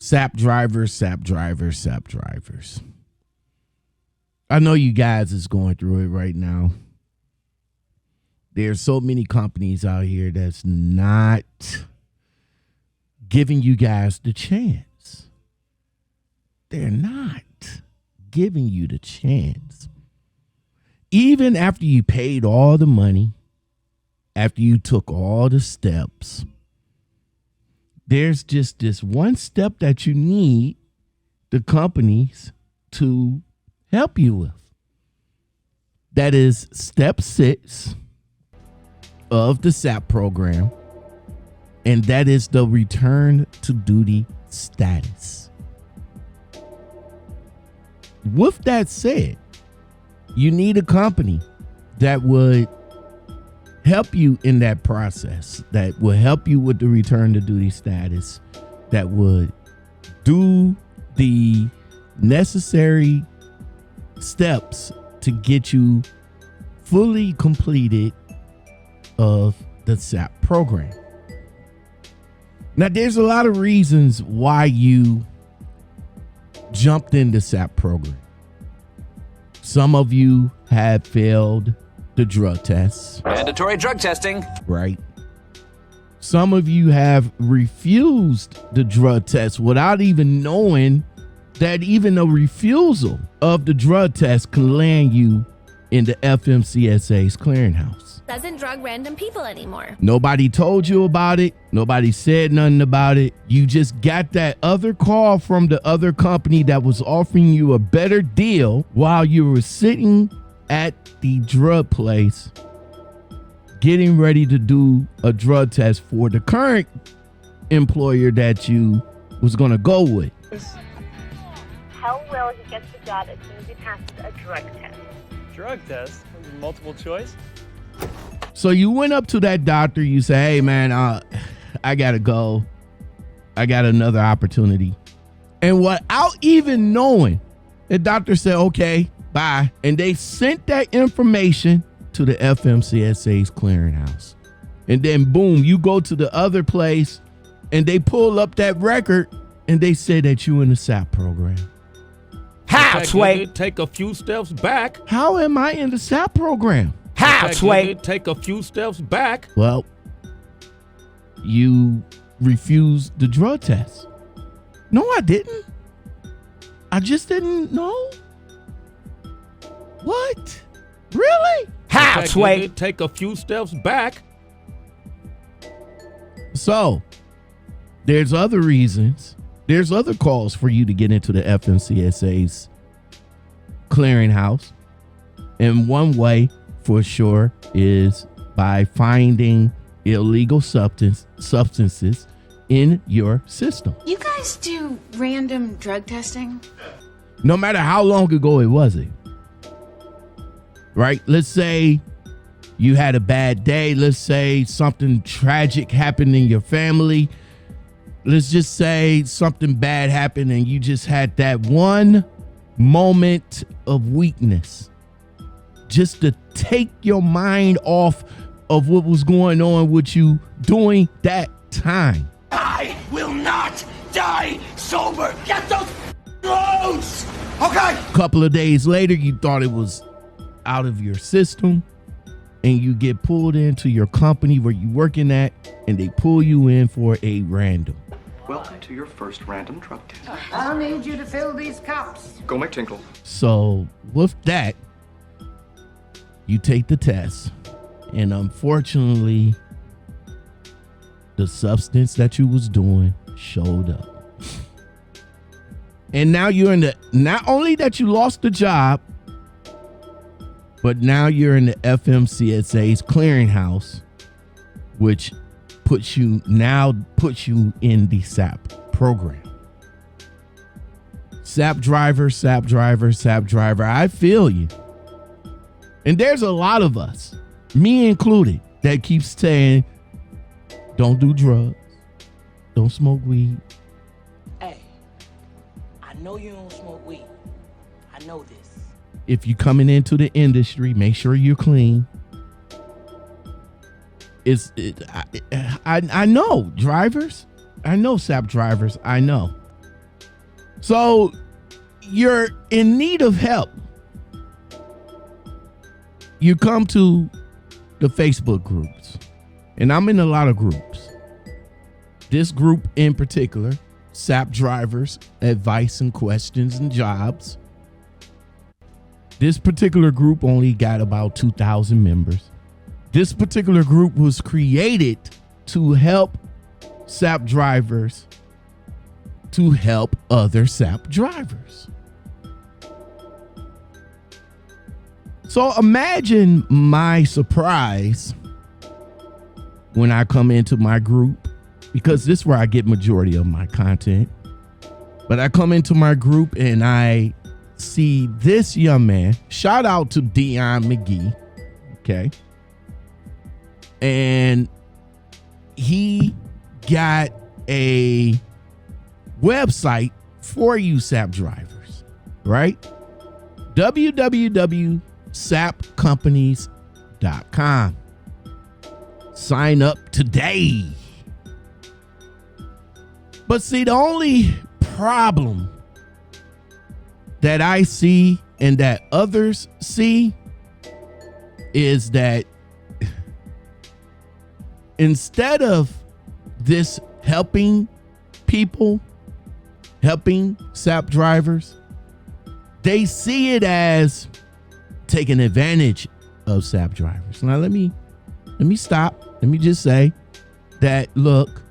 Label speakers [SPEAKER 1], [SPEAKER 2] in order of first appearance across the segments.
[SPEAKER 1] SAP drivers, SAP drivers, SAP drivers. I know you guys is going through it right now. There's so many companies out here that's not giving you guys the chance. They're not giving you the chance. Even after you paid all the money, after you took all the steps, there's just this one step that you need the companies to help you with. That is step 6 of the SAP program, and that is the return to duty status. With that said, you need a company that would help you in that process, that will help you with the return to duty status, that would do the necessary steps to get you fully completed of the SAP program. Now, there's a lot of reasons why you jumped in the SAP program. Some of you have failed the drug tests.
[SPEAKER 2] Mandatory drug testing.
[SPEAKER 1] Right. Some of you have refused the drug test without even knowing that even a refusal of the drug test can land you in the FMCSA's clearinghouse.
[SPEAKER 3] Doesn't drug random people anymore.
[SPEAKER 1] Nobody told you about it. Nobody said nothing about it. You just got that other call from the other company that was offering you a better deal while you were sitting at the drug place getting ready to do a drug test for the current employer that you was going to go with.
[SPEAKER 4] How well he gets the job as soon as he passes a drug test.
[SPEAKER 5] Drug test? Multiple choice?
[SPEAKER 1] So you went up to that doctor, you say, hey man, I gotta go. I got another opportunity. And without even knowing, the doctor said, okay, bye. And they sent that information to the FMCSA's clearinghouse. And then boom, you go to the other place and they pull up that record and they say that you in the SAP program.
[SPEAKER 6] How, Sway? Take a few steps back.
[SPEAKER 1] How am I in the SAP program?
[SPEAKER 6] How, Sway? Take a few steps back.
[SPEAKER 1] Well, you refused the drug test. No, I didn't. I just didn't know. What? Really?
[SPEAKER 6] How, Sway? Take a few steps back.
[SPEAKER 1] So, there's other reasons. There's other calls for you to get into the FMCSA's clearinghouse. And one way, for sure, is by finding illegal substances in your system.
[SPEAKER 7] You guys do random drug testing?
[SPEAKER 1] No matter how long ago it was. Right? Let's say you had a bad day. Let's say something tragic happened in your family. Let's just say something bad happened and you just had that one moment of weakness just to take your mind off of what was going on with you during that time.
[SPEAKER 8] I will not die sober. Get those loads. Okay.
[SPEAKER 1] A couple of days later, you thought it was out of your system and you get pulled into your company where you're working at and they pull you in for a random.
[SPEAKER 9] Welcome to your first random drug test.
[SPEAKER 10] I'll need you to fill these cups.
[SPEAKER 9] Go make tinkle.
[SPEAKER 1] So with that, you take the test, and unfortunately, the substance that you was doing showed up. And now you're in the, not only that you lost the job, but now you're in the FMCSA's clearinghouse, which puts you in the SAP program. SAP driver, SAP driver, SAP driver. I feel you. And there's a lot of us, me included, that keeps saying, don't do drugs, don't smoke weed.
[SPEAKER 10] Hey, I know you don't smoke weed. I know this.
[SPEAKER 1] If you're coming into the industry, make sure you're clean. I know drivers. I know SAP drivers. I know. So you're in need of help. You come to the Facebook groups, and I'm in a lot of groups. This group in particular, SAP drivers, advice and questions and jobs. This particular group only got about 2,000 members. This particular group was created to help SAP drivers to help other SAP drivers. So imagine my surprise when I come into my group, because this is where I get majority of my content. But I come into my group and I see this young man. Shout out to Dion McGee. Okay. And he got a website for you SAP drivers, right? www.sapcompanies.com. Sign up today. But see, the only problem that I see and that others see is that instead of this helping people, helping SAP drivers, they see it as taking advantage of SAP drivers. Now let me stop. Let me just say that, look,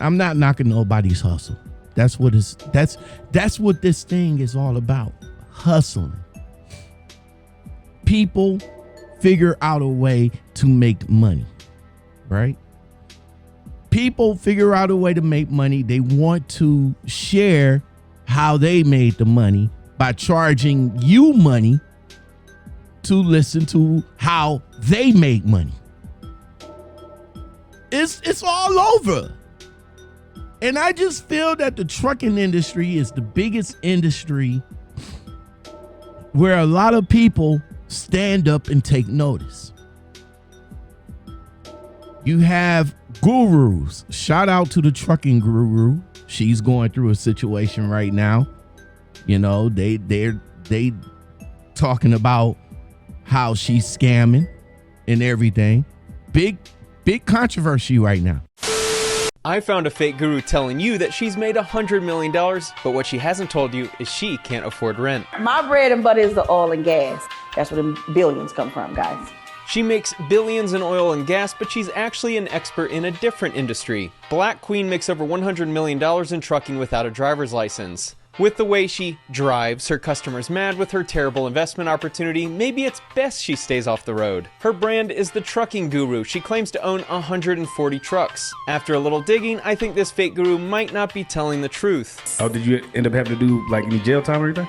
[SPEAKER 1] I'm not knocking nobody's hustle. That's what this thing is all about. Hustling. People figure out a way to make money, right? People figure out a way to make money. They want to share how they made the money by charging you money to listen to how they make money. It's all over. And I just feel that the trucking industry is the biggest industry where a lot of people stand up and take notice. You have gurus. Shout out to the trucking guru. She's going through a situation right now. You know, they talking about how she's scamming and everything. Big controversy right now.
[SPEAKER 2] I found a fake guru telling you that she's made $100 million, but what she hasn't told you is she can't afford rent.
[SPEAKER 11] My bread and butter is the oil and gas. That's where the billions come from, guys.
[SPEAKER 2] She makes billions in oil and gas, but she's actually an expert in a different industry. Black Queen makes over $100 million in trucking without a driver's license. With the way she drives her customers mad with her terrible investment opportunity, maybe it's best she stays off the road. Her brand is the Trucking Guru. She claims to own 140 trucks. After a little digging, I think this fake guru might not be telling the truth.
[SPEAKER 12] Oh, did you end up having to do like any jail time or anything?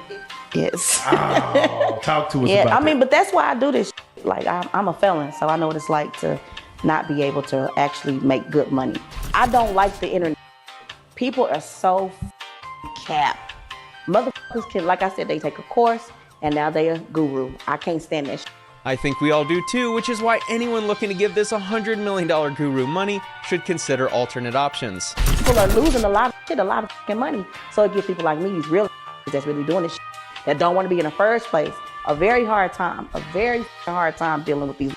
[SPEAKER 11] Yes.
[SPEAKER 12] Oh, talk to us about
[SPEAKER 11] I mean,
[SPEAKER 12] that.
[SPEAKER 11] but that's why I do this. Like, I'm a felon, so I know what it's like to not be able to actually make good money. I don't like the internet. People are so cap. Motherfuckers can, like I said, they take a course and now they a guru. I can't stand that shit.
[SPEAKER 2] I think we all do too, which is why anyone looking to give this $100 million guru money should consider alternate options.
[SPEAKER 11] People are losing a lot of shit, a lot of fucking money. So it gives people like me, these real that's really doing this shit, that don't want to be in the first place, a very hard time dealing with these.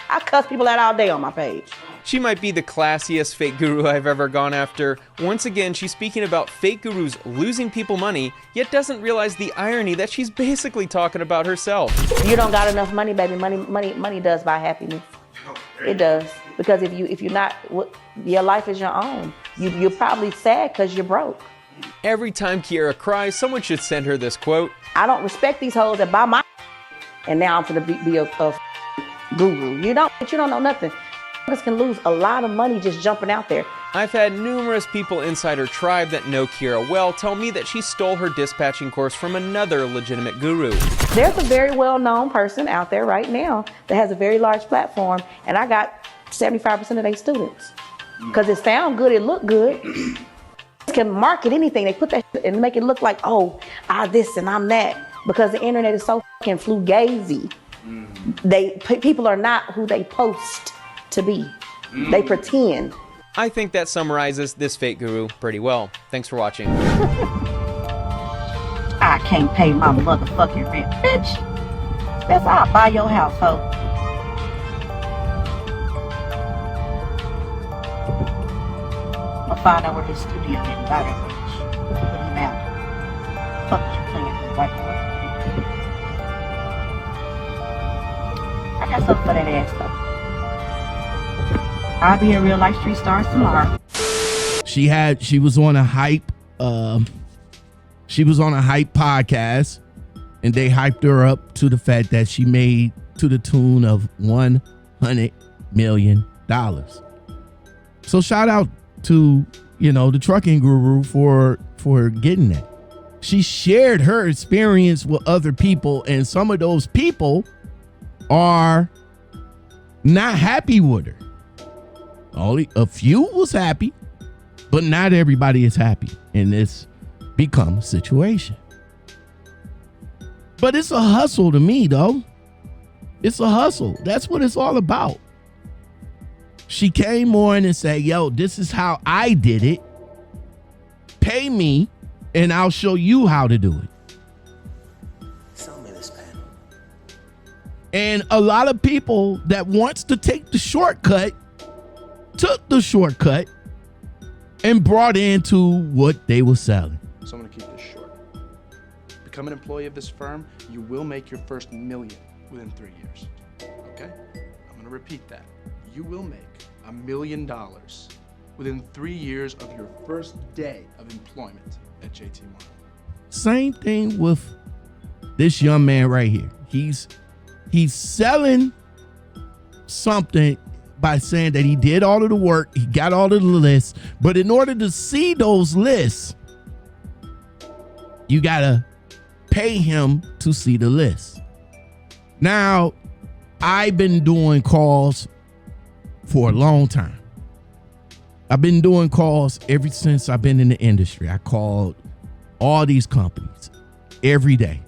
[SPEAKER 11] I cuss people out all day on my page.
[SPEAKER 2] She might be the classiest fake guru I've ever gone after. Once again, she's speaking about fake gurus losing people money, yet doesn't realize the irony that she's basically talking about herself.
[SPEAKER 11] You don't got enough money, baby. Money does buy happiness. It does. Because if you're not, your life is your own. You're probably sad because you're broke.
[SPEAKER 2] Every time Kiara cries, someone should send her this quote.
[SPEAKER 11] I don't respect these hoes that buy my and now I'm gonna be a guru. You don't know nothing. Can lose a lot of money just jumping out there.
[SPEAKER 2] I've had numerous people inside her tribe that know Kiara well tell me that she stole her dispatching course from another legitimate guru.
[SPEAKER 11] There's a very well-known person out there right now that has a very large platform, and I got 75% of their students. Because it sound good, it look good. Can market anything. They put that shit and make it look like, oh, I'm this and I'm that. Because the internet is so fucking fugazi. People are not who they post to be. They pretend.
[SPEAKER 2] I think that summarizes this fake guru pretty well. Thanks for watching.
[SPEAKER 11] can't pay my motherfucking rent. Bitch, that's how I buy your house, ho. I'm gonna find out where his studio is and buy that bitch. Put him out. Fuck you playing with, white boy. I got something for that ass though. I'll be in Real Life Street Stars tomorrow.
[SPEAKER 1] She was on a hype podcast, and they hyped her up to the fact that she made to the tune of $100 million. So shout out to, the trucking guru for getting that. She shared her experience with other people, and some of those people are not happy with her. Only a few was happy, but not everybody is happy in this become situation. But it's a hustle to me, though. It's a hustle. That's what it's all about. She came on and said, yo, this is how I did it. Pay me, and I'll show you how to do it.
[SPEAKER 10] Sell me this pen.
[SPEAKER 1] And a lot of people that wants to take the shortcut took the shortcut and brought into what they were selling.
[SPEAKER 9] So I'm going to keep this short. Become an employee of this firm, you will make your first $1 million within 3 years. Okay? I'm going to repeat that. You will make $1 million within 3 years of your first day of employment at JT Morgan.
[SPEAKER 1] Same thing with this young man right here. He's selling something by saying that he did all of the work, he got all of the lists, but in order to see those lists, you gotta pay him to see the list. Now, I've been doing calls for a long time. I've been doing calls ever since I've been in the industry. I called all these companies every day.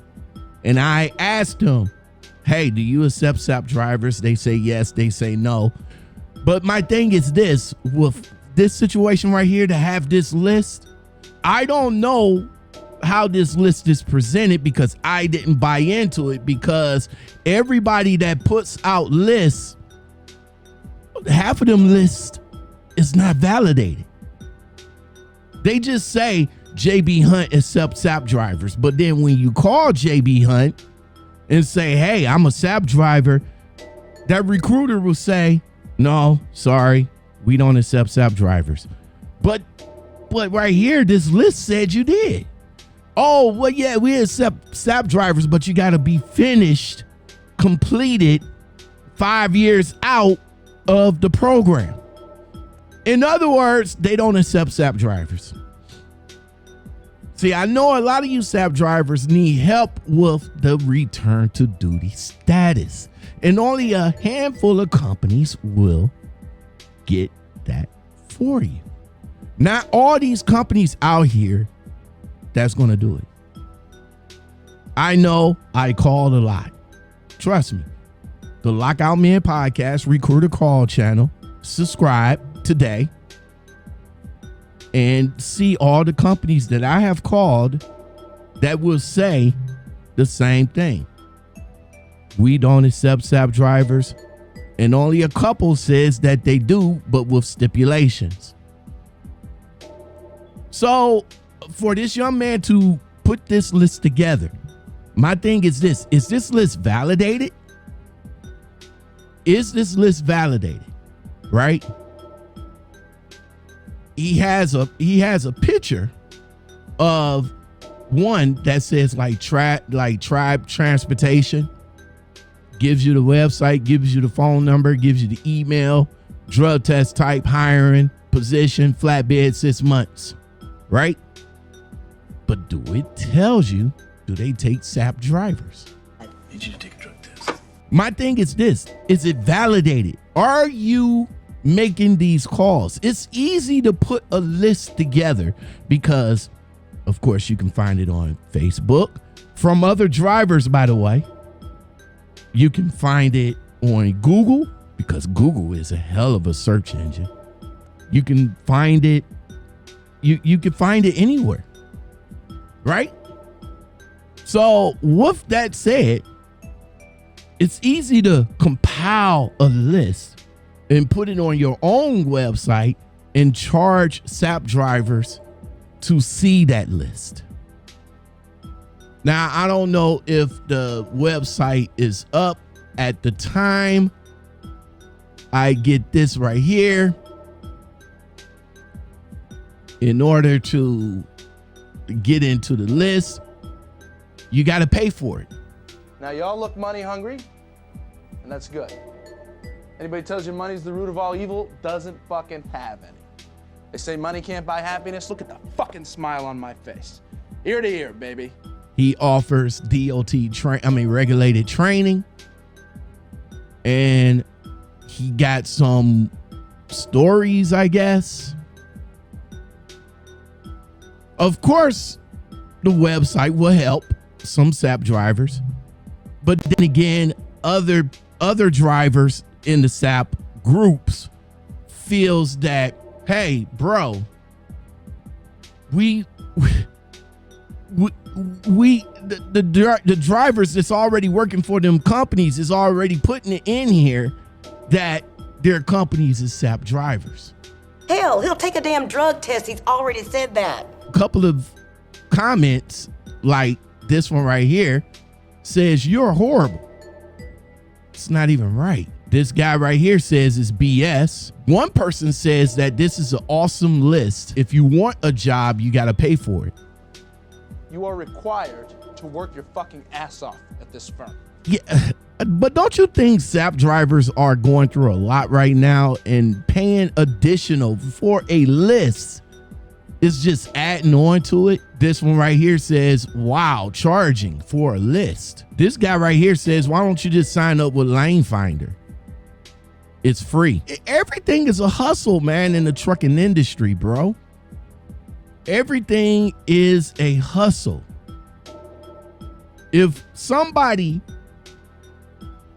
[SPEAKER 1] And I asked them, hey, do you accept SAP drivers? They say yes, they say no. But my thing is this, with this situation right here, to have this list, I don't know how this list is presented because I didn't buy into it, because everybody that puts out lists, half of them lists is not validated. They just say JB Hunt accepts SAP drivers, but then when you call JB Hunt and say, hey, I'm a SAP driver, that recruiter will say, no, sorry, we don't accept SAP drivers. But right here, this list said you did. Oh, well, yeah, we accept SAP drivers, but you got to be finished, completed 5 years out of the program. In other words, they don't accept SAP drivers. See, I know a lot of you SAP drivers need help with the return to duty status, and only a handful of companies will get that for you. Not all these companies out here that's going to do it. I know I called a lot. Trust me. The Lockoutmen podcast recruiter call channel. Subscribe today and see all the companies that I have called that will say the same thing. We don't accept SAP drivers, and only a couple says that they do, but with stipulations. So for this young man to put this list together, my thing is this: is this list validated? Is this list validated? Right? He has a picture of one that says like Tribe Transportation, gives you the website, gives you the phone number, gives you the email, drug test type, hiring, position, flatbed, 6 months, right? But do it tells you, do they take SAP drivers?
[SPEAKER 9] I need you to take a drug test.
[SPEAKER 1] My thing is this: is it validated? Are you making these calls? It's easy to put a list together because, of course, you can find it on Facebook from other drivers, by the way. You can find it on Google because Google is a hell of a search engine. You can find it. You can find it anywhere, right? So with that said, it's easy to compile a list and put it on your own website and charge SAP drivers to see that list. Now, I don't know if the website is up at the time I get this right here. In order to get into the list, you got to pay for it.
[SPEAKER 9] Now, y'all look money hungry, and that's good. Anybody tells you money's the root of all evil doesn't fucking have any. They say money can't buy happiness. Look at the fucking smile on my face. Ear to ear, baby.
[SPEAKER 1] He offers regulated training, and he got some stories, I guess. Of course, the website will help some SAP drivers, but then again, other drivers in the SAP groups feels that, hey, bro, the drivers that's already working for them companies is already putting it in here that their companies is SAP drivers.
[SPEAKER 13] Hell, he'll take a damn drug test. He's already said that.
[SPEAKER 1] A couple of comments like this one right here says you're horrible. It's not even right. This guy right here says it's BS. One person says that this is an awesome list. If you want a job, you got to pay for it.
[SPEAKER 9] You are required to work your fucking ass off at this firm.
[SPEAKER 1] Yeah, but don't you think SAP drivers are going through a lot right now, and paying additional for a list is just adding on to it? This one right here says, wow, charging for a list. This guy right here says, why don't you just sign up with Lane Finder? It's free. Everything is a hustle, man, in the trucking industry, bro. Everything is a hustle. If somebody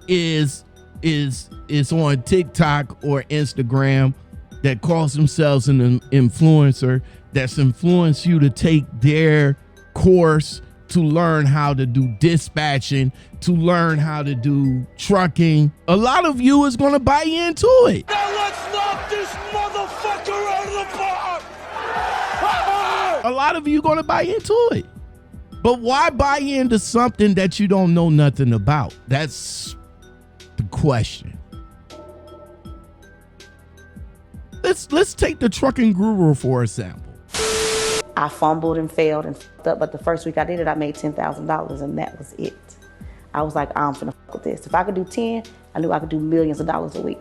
[SPEAKER 1] is on TikTok or Instagram that calls themselves an influencer, that's influenced you to take their course to learn how to do dispatching, to learn how to do trucking, a lot of you is going to buy into it.
[SPEAKER 8] Now let's knock this motherfucker out of the park!
[SPEAKER 1] A lot of you going to buy into it. But why buy into something that you don't know nothing about? That's the question. Let's take the trucking guru for example.
[SPEAKER 11] I fumbled and failed and fucked up, but the first week I did it, I made $10,000, and that was it. I was like, I'm finna fuck with this. If I could do 10, I knew I could do millions of dollars a week.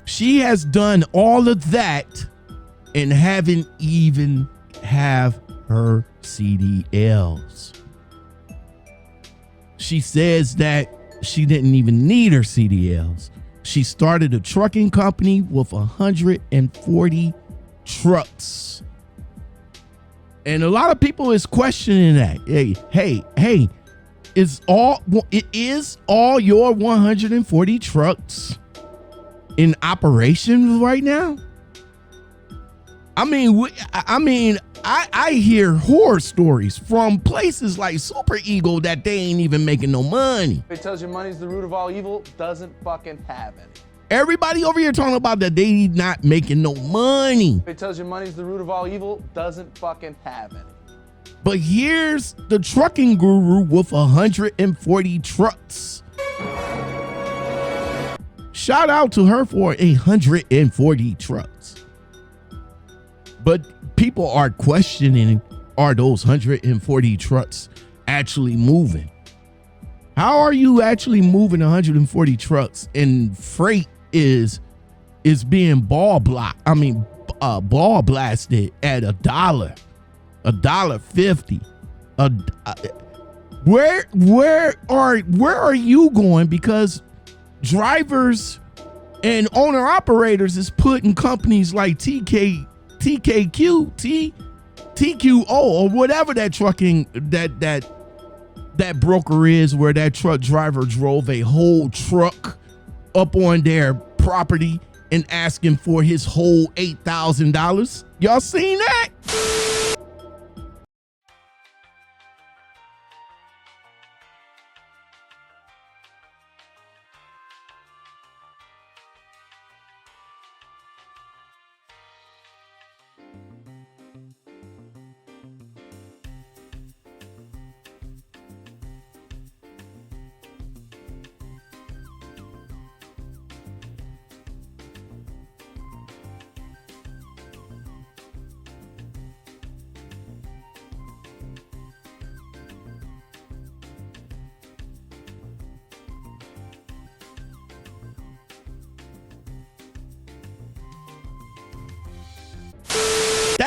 [SPEAKER 1] She has done all of that and haven't even have her CDLs. She says that she didn't even need her CDLs. She started a trucking company with 140 trucks. And a lot of people is questioning that. Hey, is all your 140 trucks in operation right now? I hear horror stories from places like Super Eagle that they ain't even making no money.
[SPEAKER 9] It tells you money's the root of all evil, doesn't fucking have any.
[SPEAKER 1] Everybody over here talking about that they not making no money.
[SPEAKER 9] It tells you money's the root of all evil, doesn't fucking have any.
[SPEAKER 1] But here's the trucking guru with 140 trucks. Shout out to her for 140 trucks. But people are questioning, are those 140 trucks actually moving? How are you actually moving 140 trucks and freight is being ball blasted at $1.50. Where are you going? Because drivers and owner operators is putting companies like TKQ, TQO, or whatever that trucking that broker is, where that truck driver drove a whole truck up on their property and asking for his whole $8,000. Y'all seen that?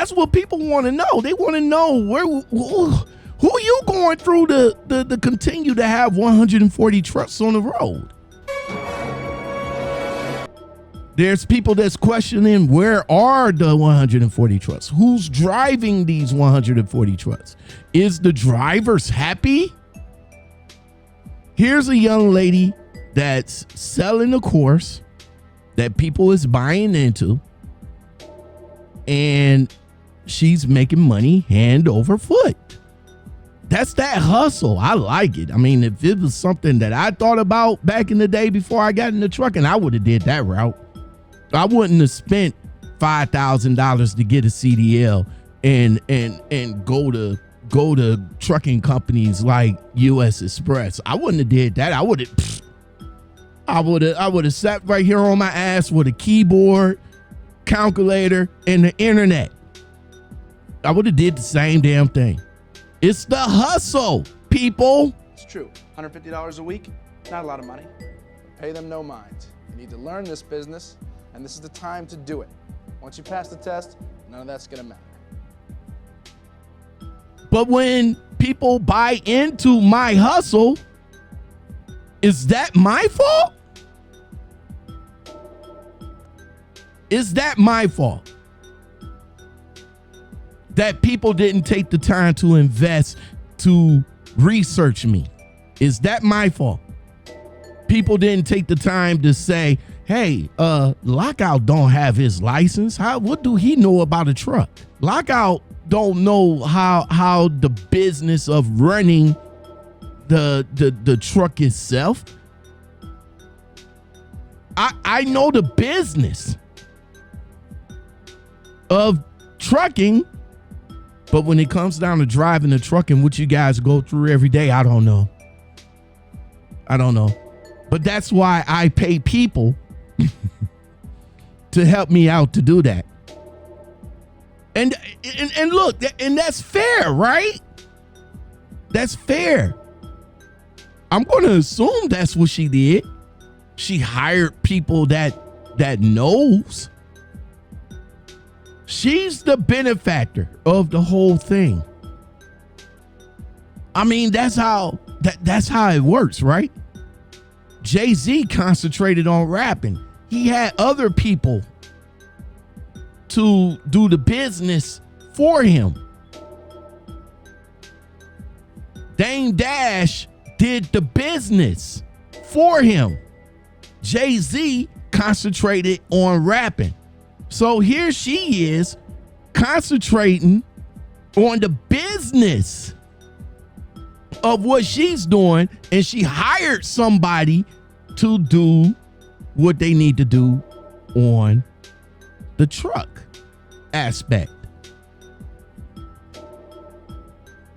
[SPEAKER 1] That's what people want to know. They want to know who you going through to continue to have 140 trucks on the road. There's people that's questioning, where are the 140 trucks? Who's driving these 140 trucks? Is the drivers happy? Here's a young lady that's selling a course that people is buying into, and she's making money hand over foot. That's that hustle. I like it. I mean, if it was something that I thought about back in the day before I got in the truck, and I would have did that route. I wouldn't have spent $5,000 to get a CDL and go to trucking companies like US Express. I wouldn't have did that. I would have sat right here on my ass with a keyboard, calculator, and the internet. I would have did the same damn thing. It's the hustle, people.
[SPEAKER 9] It's true. $150 a week, not a lot of money. Pay them no mind. You need to learn this business, and this is the time to do it. Once you pass the test, none of that's gonna matter.
[SPEAKER 1] But when people buy into my hustle, is that my fault? Is that my fault? That people didn't take the time to invest to research me. Is that my fault? People didn't take the time to say, hey, Lockout don't have his license. What do he know about a truck? Lockout don't know how the business of running the truck itself. I know the business of trucking, but when it comes down to driving the truck and what you guys go through every day, I don't know. But that's why I pay people to help me out to do that. And look, and that's fair, right? That's fair. I'm going to assume that's what she did. She hired people that knows. She's the benefactor of the whole thing. I mean, that's how it works, right? Jay-Z concentrated on rapping. He had other people to do the business for him. Dame Dash did the business for him. Jay-Z concentrated on rapping. So here she is concentrating on the business of what she's doing, and she hired somebody to do what they need to do on the truck aspect.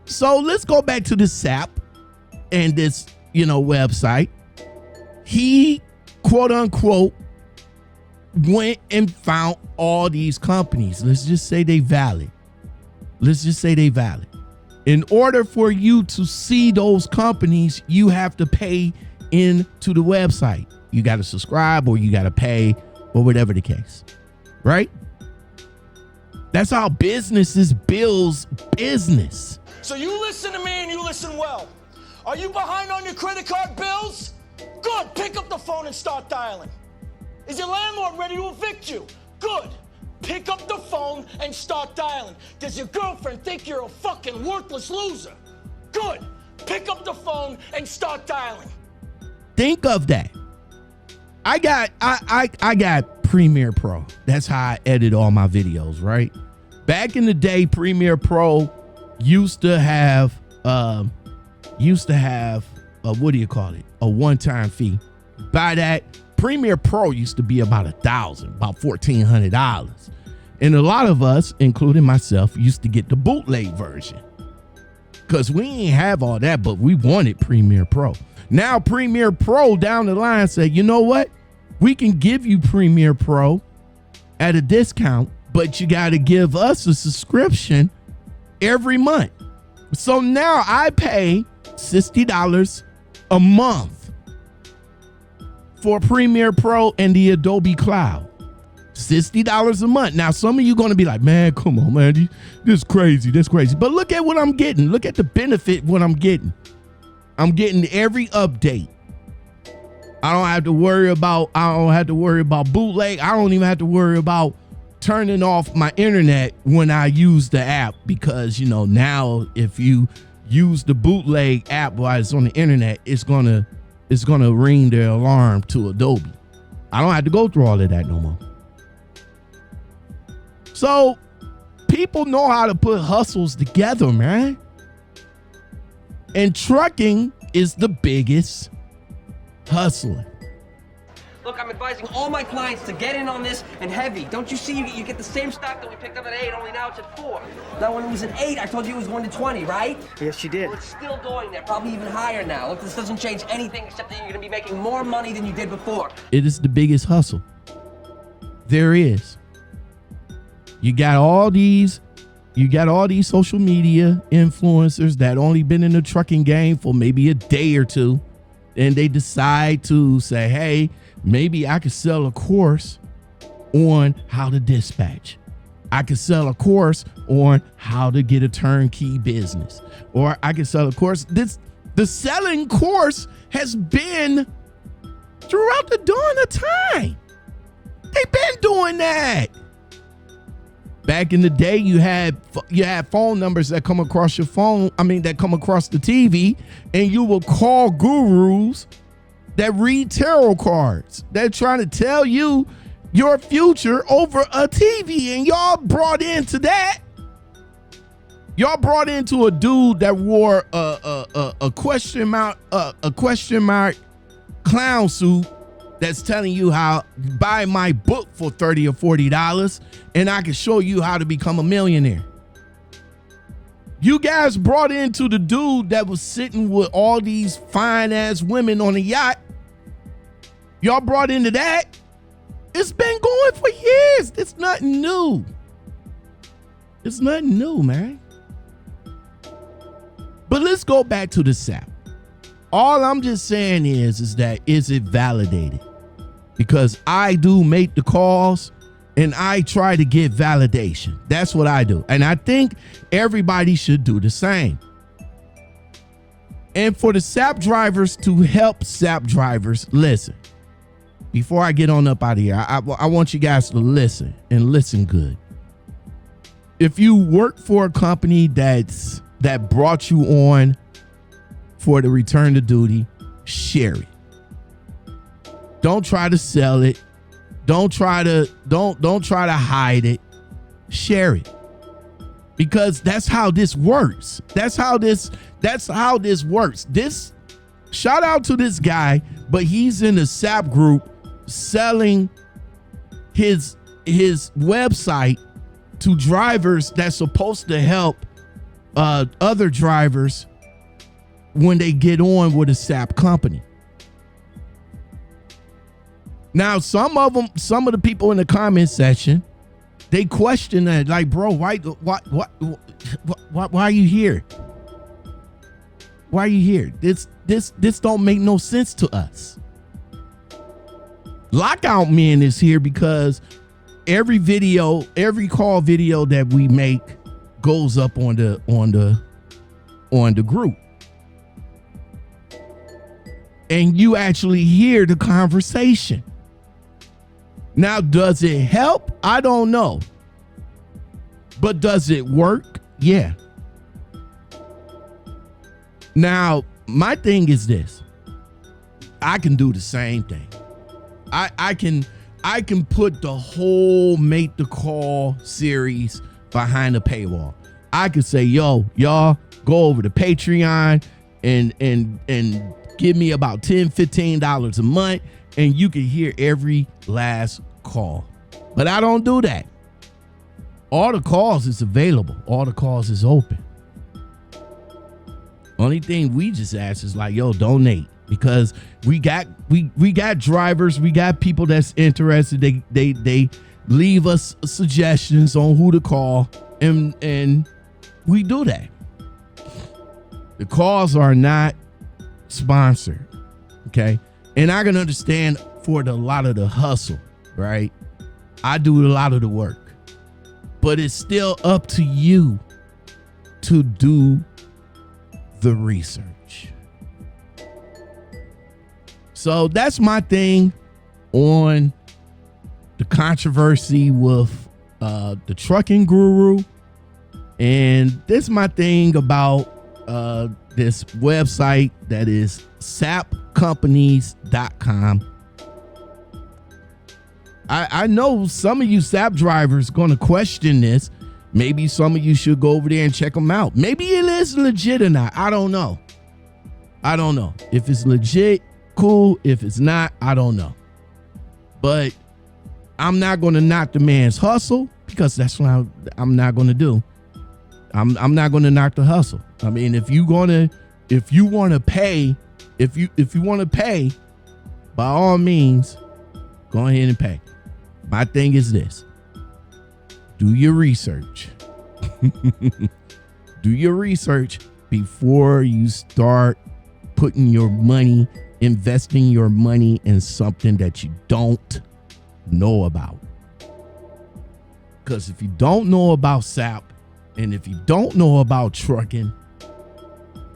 [SPEAKER 1] So let's go back to the SAP and this, website. He, quote unquote, went and found all these companies. Let's just say they valid. In order for you to see those companies, you have to pay into the website. You got to subscribe, or you got to pay, or whatever the case, right? That's how businesses builds business.
[SPEAKER 8] So you listen to me and you listen well. Are you behind on your credit card bills? Good, pick up the phone and start dialing. Is your landlord ready to evict you? Good, pick up the phone and start dialing. Does your girlfriend think you're a fucking worthless loser? Good, pick up the phone and start dialing.
[SPEAKER 1] Think of that. I got Premiere Pro. That's how I edit all my videos, right? Back in the day, Premiere Pro used to have a what do you call it? A one-time fee. By that, Premiere Pro used to be about $1,400. And a lot of us, including myself, used to get the bootleg version. Because we ain't have all that, but we wanted Premiere Pro. Now Premiere Pro down the line said, you know what? We can give you Premiere Pro at a discount, but you got to give us a subscription every month. So now I pay $60 a month for Premiere Pro and the Adobe Cloud. $60 a month. Now, some of you going to be like, man, come on, man. This crazy. But look at what I'm getting. Look at the benefit what I'm getting. I'm getting every update. I don't have to worry about bootleg. I don't even have to worry about turning off my internet when I use the app, because now if you use the bootleg app while it's on the internet, it's gonna ring the alarm to Adobe. I don't have to go through all of that no more. So people know how to put hustles together, man. And trucking is the biggest hustler.
[SPEAKER 14] Look, I'm advising all my clients to get in on this and heavy. Don't you see you get the same stock that we picked up at 8, only now it's at 4. Now when it was at 8, I told you it was going to 20, right?
[SPEAKER 5] Yes, you did.
[SPEAKER 14] Well, it's still going there, probably even higher now. Look, this doesn't change anything except that you're going to be making more money than you did before.
[SPEAKER 1] It is the biggest hustle there is. You got all these social media influencers that only been in the trucking game for maybe a day or two, and they decide to say, hey, maybe I could sell a course on how to dispatch. I could sell a course on how to get a turnkey business. Or I could sell a course. The selling course has been throughout the dawn of time. They've been doing that. Back in the day, you had phone numbers that come across your phone. That come across the TV, and you will call gurus that read tarot cards. They're trying to tell you your future over a TV, and y'all brought into that. Y'all brought into a dude that wore a question mark clown suit that's telling you how buy my book for $30 or $40 and I can show you how to become a millionaire. You guys brought into the dude that was sitting with all these fine ass women on a yacht. Y'all brought into that. It's been going for years. It's nothing new. It's nothing new, man. But let's go back to the SAP. All I'm just saying is that is it validated? Because I do make the calls and I try to get validation. That's what I do. And I think everybody should do the same. And for the SAP drivers to help SAP drivers, listen. Before I get on up out of here, I want you guys to listen and listen good. If you work for a company that brought you on for the return to duty, share it. Don't try to sell it. Don't try to hide it. Share it. Because that's how this works. That's how this works. This shout out to this guy, but he's in the SAP group selling his website to drivers that's supposed to help other drivers when they get on with a SAP company. Now, some of the people in the comment section, they question that, like, bro, why are you here? Why are you here? This don't make no sense to us. Lockoutmen is here because every call video that we make goes up on the group. And you actually hear the conversation. Now, does it help? I don't know. But does it work? Yeah. Now, my thing is this. I can do the same thing. I can put the whole Make the Call series behind a paywall. I could say, yo, y'all go over to Patreon and give me about $10, $15 a month, and you can hear every last call. But I don't do that. All the calls is available. All the calls is open. Only thing we just ask is like, yo, donate. Because we got drivers, we got people that's interested. They leave us suggestions on who to call, and we do that. The calls are not sponsored, okay? And I can understand for a lot of the hustle, right? I do a lot of the work. But it's still up to you to do the research. So that's my thing on the controversy with the trucking guru. And this is my thing about this website that is sapcompanies.com. I know some of you SAP drivers going to question this. Maybe some of you should go over there and check them out. Maybe it is legit or not. I don't know. If it's legit, cool. If it's not, I don't know. But I'm not going to knock the man's hustle, because that's what I'm not going to do. I'm not going to knock the hustle. I mean, if you want to pay, by all means, go ahead and pay. My thing is this: do your research. Do your research before you start putting your money, investing your money in something that you don't know about. Because if you don't know about SAP, and if you don't know about trucking,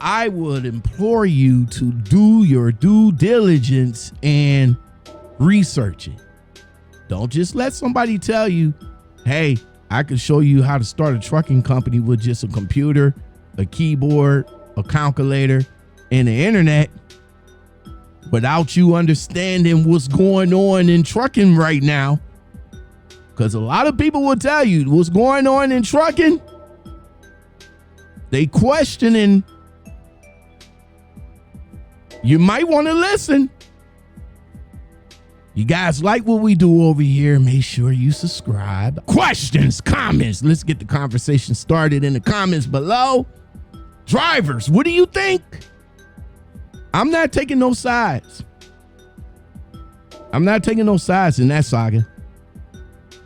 [SPEAKER 1] I would implore you to do your due diligence and research it. Don't just let somebody tell you, hey, I can show you how to start a trucking company with just a computer, a keyboard, a calculator, and the internet, without you understanding what's going on in trucking right now. Because a lot of people will tell you what's going on in trucking. They questioning. You might want to listen. You guys like what we do over here, make sure you subscribe. Questions, comments. Let's get the conversation started in the comments below. Drivers, what do you think? I'm not taking no sides. I'm not taking no sides in that saga.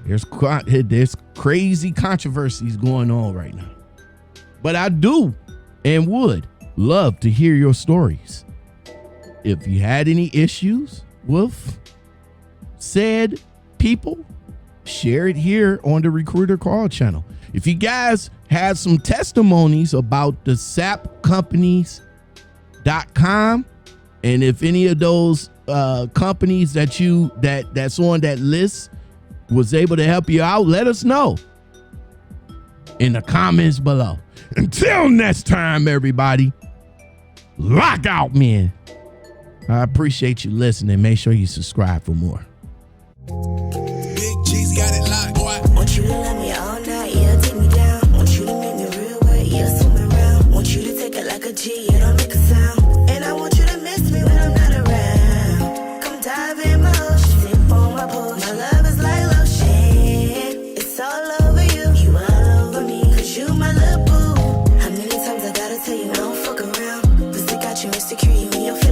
[SPEAKER 1] There's crazy controversies going on right now. But I do and would love to hear your stories. If you had any issues with said people, share it here on the Recruiter Call channel. If you guys had some testimonies about the sapcompanies.com, and if any of those companies that's on that list was able to help you out, let us know in the comments below. Until next time, everybody, Lockoutmen. I appreciate you listening. Make sure you subscribe for more.
[SPEAKER 15] Big G's got it locked, boy.
[SPEAKER 16] Want you to love me all night, yeah, take me down. Want you to make me real wet, yeah, swim around. Want you to take it like a G, yeah, don't make a sound. And I want you to miss me when I'm not around. Come dive in my ocean, sip on my potion. My love is like lotion. It's all over you, you all over me. Cause you my little boo. How many times I gotta tell you, don't fuck around. Pussy got you insecure, you in your face.